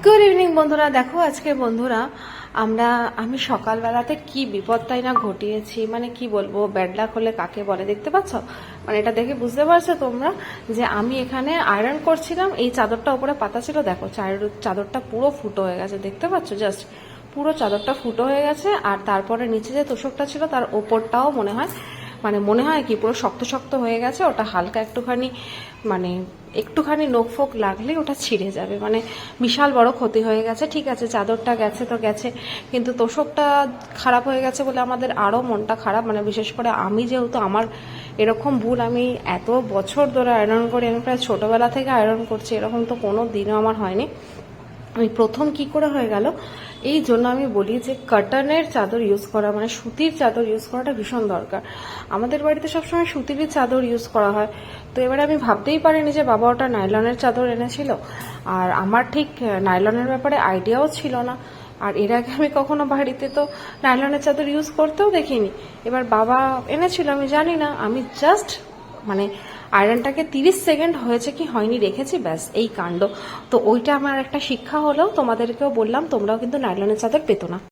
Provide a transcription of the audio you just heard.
Good evening বন্ধুরা। দেখো আজকে বন্ধুরা আমি সকালবেলাতে কি বিপদটাই না ঘটিয়েছি, মানে কি বলবো, ব্যাড লাক হলে কাকে বলে দেখতে পাচ্ছ। মানে এটা দেখে বুঝতে পারছো তোমরা যে আমি এখানে আয়রন করছিলাম, এই চাদরটা উপরে পাতা ছিল, দেখো চাদরটা পুরো ফুটো হয়ে গেছে, দেখতে পাচ্ছ, জাস্ট পুরো চাদরটা ফুটো হয়ে গেছে। আর তারপরে নিচে যে তোষকটা ছিল তার ওপরটাও মনে হয় কি পুরো শক্ত শক্ত হয়ে গেছে, ওটা হালকা একটুখানি নখ ফোক লাগলেই ওটা ছিঁড়ে যাবে, মানে বিশাল বড় ক্ষতি হয়ে গেছে। ঠিক আছে, চাদরটা গেছে তো গেছে, কিন্তু তোষকটা খারাপ হয়ে গেছে বলে আমাদের আরও মনটা খারাপ। মানে বিশেষ করে আমি, যেহেতু আমার এরকম ভুল, আমি এত বছর ধরে আয়রন করি, আমি প্রায় ছোটোবেলা থেকে আয়রন করছি, এরকম তো কোনো দিনও আমার হয়নি। আমি প্রথম কি করে হয়ে গেল, এই জন্য আমি বলি যে কটনের চাদর ইউজ করা, মানে সুতির চাদর ইউজ করাটা ভীষণ দরকার। আমাদের বাড়িতে সবসময় সুতিরই চাদর ইউজ করা হয়, তো এবারে আমি ভাবতেই পারিনি যে বাবা ওটা নাইলনের চাদর এনেছিল, আর আমার ঠিক নাইলনের ব্যাপারে আইডিয়াও ছিল না। আর এর আগে আমি কখনো বাড়িতে তো নাইলনের চাদর ইউজ করতেও দেখিনি। এবার বাবা এনেছিল, আমি জানি না, আমি জাস্ট মানে আয়রনটাকে 30 সেকেন্ড হয়েছে কি হয়নি রেখেছি, ব্যাস এই কাণ্ড। তো ওইটা আমার একটা শিক্ষা হলেও তোমাদেরকেও বললাম, তোমরাও কিন্তু নাইলনের চাদর পেতো না।